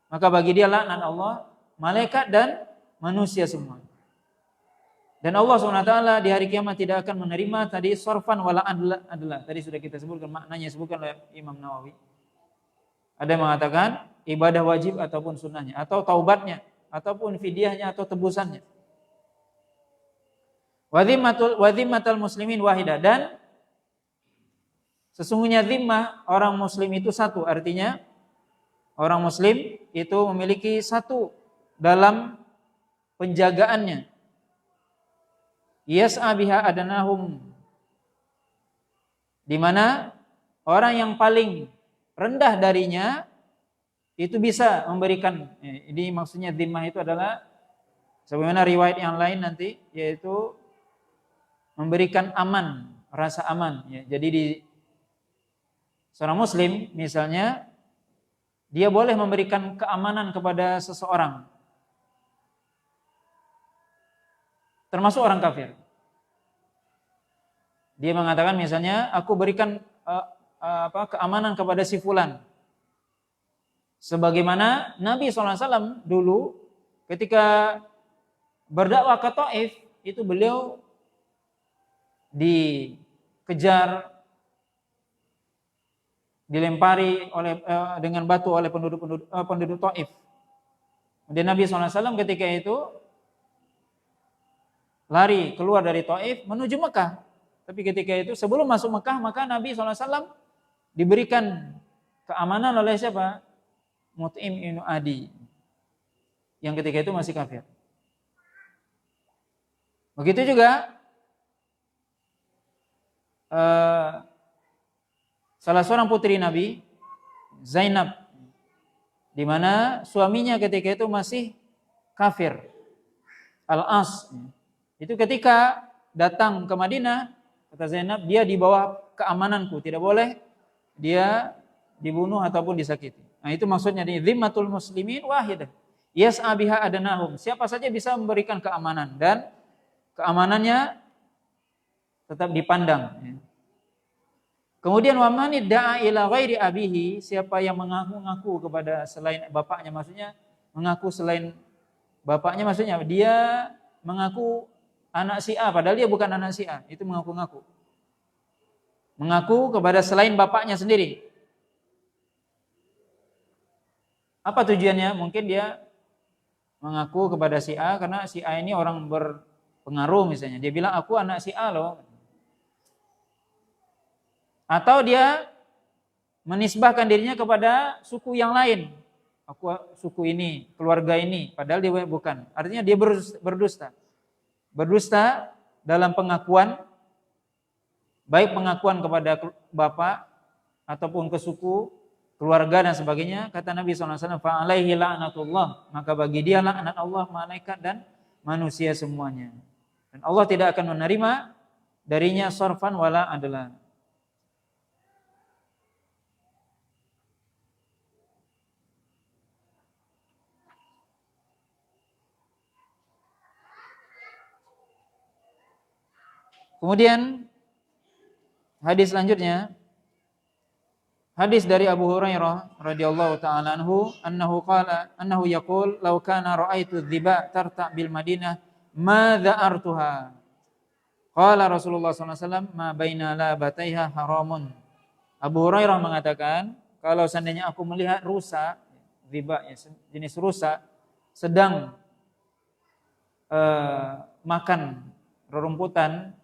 Maka bagi dia laknat Allah, malaikat dan manusia semua. Dan Allah SWT di hari kiamat tidak akan menerima tadi sorfan wala adla. Tadi sudah kita sebutkan maknanya, sebutkan oleh Imam Nawawi. Ada yang mengatakan ibadah wajib ataupun sunnahnya, atau taubatnya, ataupun fidyahnya atau tebusannya. Wadhimmatul muslimin wahidah. Dan sesungguhnya zimmah orang muslim itu satu. Artinya orang muslim itu memiliki satu dalam penjagaannya. Yas'a biha adanahum. Di mana orang yang paling rendah darinya itu bisa memberikan. Ini maksudnya zimmah itu adalah sebagaimana riwayat yang lain nanti, yaitu memberikan aman, rasa aman. Ya. Jadi di seorang muslim misalnya, dia boleh memberikan keamanan kepada seseorang, termasuk orang kafir. Dia mengatakan misalnya, aku berikan keamanan kepada si fulan. Sebagaimana Nabi SAW dulu ketika berdakwah ke Taif, itu beliau dikejar, dilempari dengan batu oleh penduduk Taif. Dan Nabi SAW ketika itu lari keluar dari Taif menuju Mekah. Tapi ketika itu sebelum masuk Mekah, maka Nabi SAW diberikan keamanan oleh siapa? Mut'im ibn Adi, yang ketika itu masih kafir. Begitu juga salah seorang putri Nabi, Zainab, di mana suaminya ketika itu masih kafir, Al-As. Itu ketika datang ke Madinah, kata Zainab, dia di bawah keamananku, tidak boleh dia dibunuh ataupun disakiti. Nah, itu maksudnya di zimmatul muslimin wahidah. Yas'a biha adnahum. Siapa saja bisa memberikan keamanan dan keamanannya tetap dipandang. Kemudian wa man da'a ila ghairi abihi, siapa yang mengaku-ngaku kepada selain bapaknya, maksudnya mengaku selain bapaknya, maksudnya dia mengaku anak si A padahal dia bukan anak si A, itu mengaku-ngaku. Mengaku kepada selain bapaknya sendiri. Apa tujuannya? Mungkin dia mengaku kepada si A karena si A ini orang berpengaruh misalnya. Dia bilang aku anak si A loh. Atau dia menisbahkan dirinya kepada suku yang lain. Aku suku ini, keluarga ini, padahal dia bukan. Artinya dia berdusta. Berdusta dalam pengakuan, baik pengakuan kepada bapak ataupun ke suku, keluarga dan sebagainya. Kata Nabi SAW, fa'alaihi la'natullah, maka bagi dia laknat Allah, malaikat dan manusia semuanya. Dan Allah tidak akan menerima darinya sarfan wala adlan. Kemudian hadis selanjutnya, hadis dari Abu Hurairah radhiyallahu taala anhu, annahu yaqul law kana ra'aitu dhiba tarta bil Madinah ma dha'artuha. Qala Rasulullah sallallahu alaihi wasallam ma baina labataiha haramun. Abu Hurairah mengatakan, kalau seandainya aku melihat rusa, dhiba jenis rusa sedang makan rerumputan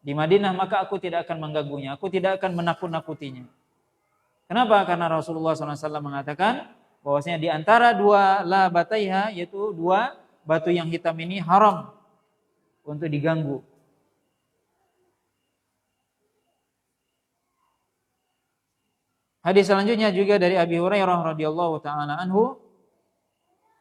di Madinah, maka aku tidak akan mengganggunya, aku tidak akan menakut-nakutinya. Kenapa? Karena Rasulullah SAW mengatakan bahwasanya di antara dua labataiha, yaitu dua batu yang hitam ini haram untuk diganggu. Hadis selanjutnya juga dari Abi Hurairah radhiyallahu taala anhu,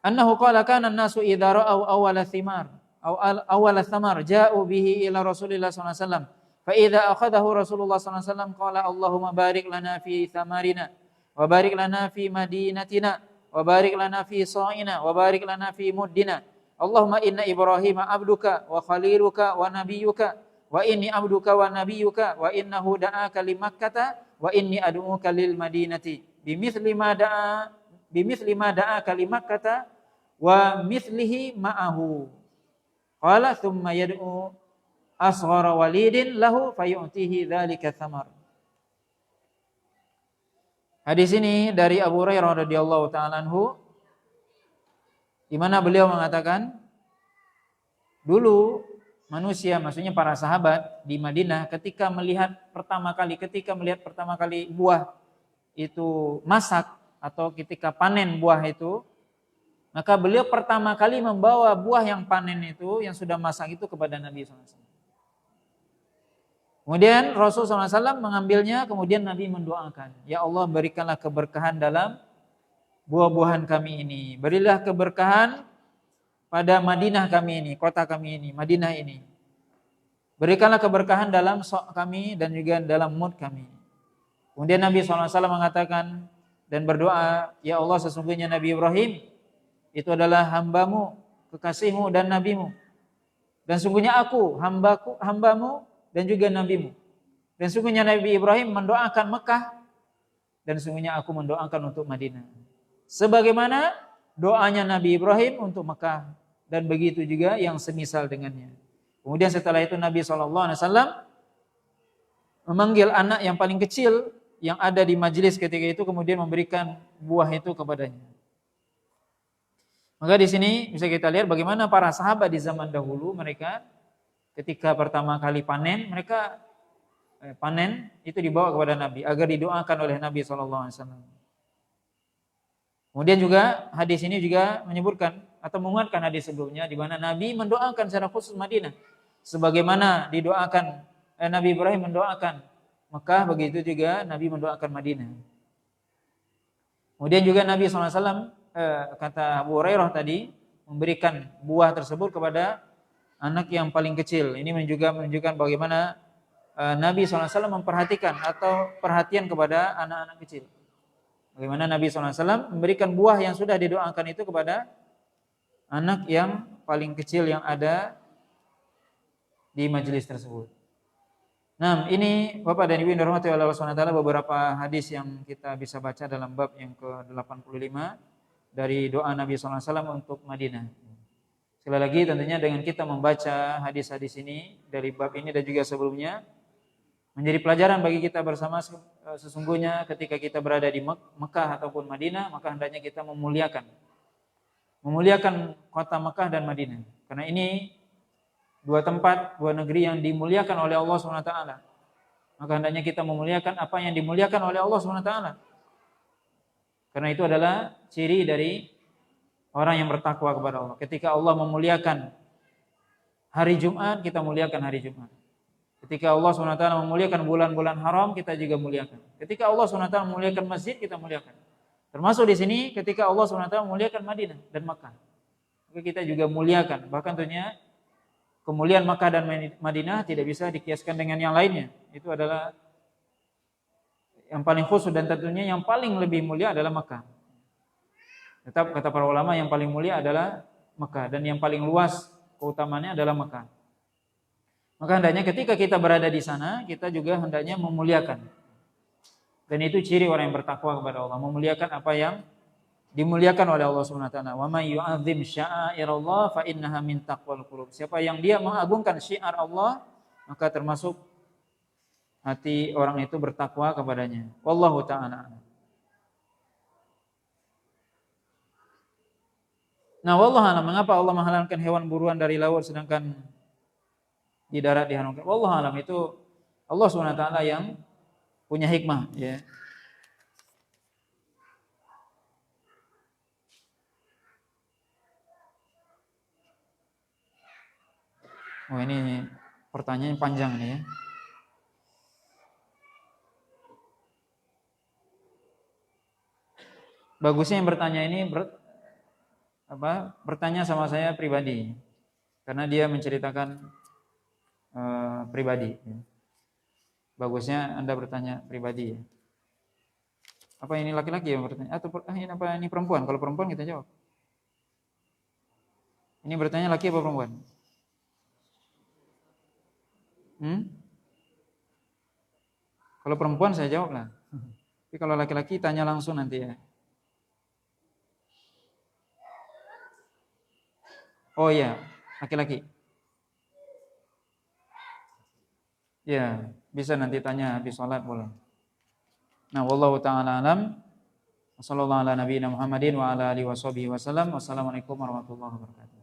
annahu qala kana an-nasu idza ra'aw awwala thimar awal thamar ja'u bihi ila Rasulillah sallallahu alaihi wasallam fa idza akhadahu Rasulullah sallallahu alaihi wasallam qala Allahumma barik lana fi thamarina wa barik lana fi madinatina wa barik lana fi sa'ina wa barik lana fi muddina Allahumma inna Ibrahim abduka wa khaliluka wa nabiyyuka wa inni abduka wa nabiyyuka wa innahu da'aka li Makkah wa inni ad'uka lil madinati bimithli ma da'aka li Makkah wa mithlihi ma'ahu. Qala thumma yad'u asghara walidin lahu fayu'tihi dzalika thamar. Hadis ini dari Abu Hurairah radhiyallahu taala anhu, di mana beliau mengatakan dulu manusia, maksudnya para sahabat di Madinah ketika melihat pertama kali buah itu masak atau ketika panen buah itu, maka beliau pertama kali membawa buah yang panen itu, yang sudah masak itu kepada Nabi SAW. Kemudian Rasulullah SAW mengambilnya, kemudian Nabi mendoakan, ya Allah berikanlah keberkahan dalam buah-buahan kami ini. Berilah keberkahan pada Madinah kami ini, kota kami ini, Madinah ini. Berikanlah keberkahan dalam sok kami dan juga dalam mud kami. Kemudian Nabi SAW mengatakan dan berdoa, ya Allah sesungguhnya Nabi Ibrahim itu adalah hambamu, kekasihmu dan nabimu. Dan sungguhnya aku, hambamu dan juga nabimu. Dan sungguhnya Nabi Ibrahim mendoakan Mekah, dan sungguhnya aku mendoakan untuk Madinah. Sebagaimana doanya Nabi Ibrahim untuk Mekah, dan begitu juga yang semisal dengannya. Kemudian setelah itu Nabi SAW memanggil anak yang paling kecil yang ada di majelis ketika itu, kemudian memberikan buah itu kepadanya. Maka di sini bisa kita lihat bagaimana para sahabat di zaman dahulu, mereka ketika pertama kali panen, mereka panen itu dibawa kepada Nabi agar didoakan oleh Nabi SAW. Kemudian juga hadis ini juga menyebutkan atau menguatkan hadis sebelumnya di mana Nabi mendoakan secara khusus Madinah sebagaimana didoakan Nabi Ibrahim mendoakan Mekah, begitu juga Nabi mendoakan Madinah. Kemudian juga Nabi SAW kata Abu Hurairah tadi memberikan buah tersebut kepada anak yang paling kecil. Ini juga menunjukkan bagaimana Nabi SAW memperhatikan atau perhatian kepada anak-anak kecil. Bagaimana Nabi SAW memberikan buah yang sudah didoakan itu kepada anak yang paling kecil yang ada di majelis tersebut. Nah, ini Bapak dan Ibu yang dirahmati oleh Allah SWT, beberapa hadis yang kita bisa baca dalam bab yang ke-85 dari doa Nabi SAW untuk Madinah. Sekali lagi tentunya dengan kita membaca hadis-hadis ini dari bab ini dan juga sebelumnya, menjadi pelajaran bagi kita bersama sesungguhnya ketika kita berada di Mekah ataupun Madinah, maka hendaknya kita memuliakan kota Mekah dan Madinah. Karena ini dua tempat, dua negeri yang dimuliakan oleh Allah SWT. Maka hendaknya kita memuliakan apa yang dimuliakan oleh Allah SWT. Karena itu adalah ciri dari orang yang bertakwa kepada Allah. Ketika Allah memuliakan hari Jumat, kita muliakan hari Jumat. Ketika Allah SWT memuliakan bulan-bulan haram, kita juga muliakan. Ketika Allah SWT memuliakan masjid, kita muliakan. Termasuk di sini ketika Allah SWT memuliakan Madinah dan Makkah, maka kita juga muliakan. Bahkan tentunya kemuliaan Makkah dan Madinah tidak bisa dikiaskan dengan yang lainnya. Itu adalah yang paling khusus dan tentunya yang paling lebih mulia adalah Makkah. Tetap kata para ulama yang paling mulia adalah Makkah dan yang paling luas keutamaannya adalah Makkah. Maka hendaknya ketika kita berada di sana, kita juga hendaknya memuliakan. Dan itu ciri orang yang bertakwa kepada Allah, memuliakan apa yang dimuliakan oleh Allah Subhanahu wa taala. Wa may yu'azzim sya'airallah fa innaha min taqwal qulub. Siapa yang dia mengagungkan syiar Allah, maka termasuk hati orang itu bertakwa kepadanya. Wallahu ta'ala. Nah, wallahu a'lam, mengapa Allah menghalalkan hewan buruan dari laut sedangkan di darat diharamkan? Wallahu a'lam, itu Allah SWT yang punya hikmah, ya. Oh, ini pertanyaan panjang nih, ya. Bagusnya yang bertanya ini bertanya sama saya pribadi, karena dia menceritakan pribadi. Bagusnya Anda bertanya pribadi. Apa ini laki-laki yang bertanya? Atau ini perempuan? Kalau perempuan kita jawab. Ini bertanya laki apa perempuan? Kalau perempuan saya jawab lah. Tapi kalau laki-laki tanya langsung nanti, ya. Oh iya, laki-laki. Ya, bisa nanti tanya habis sholat boleh. Nah, wallahu ta'ala alam. Wassallallahu ala nabiyina Muhammadin wa ala alihi washabihi wasallam. Wassalamualaikum warahmatullahi wabarakatuh.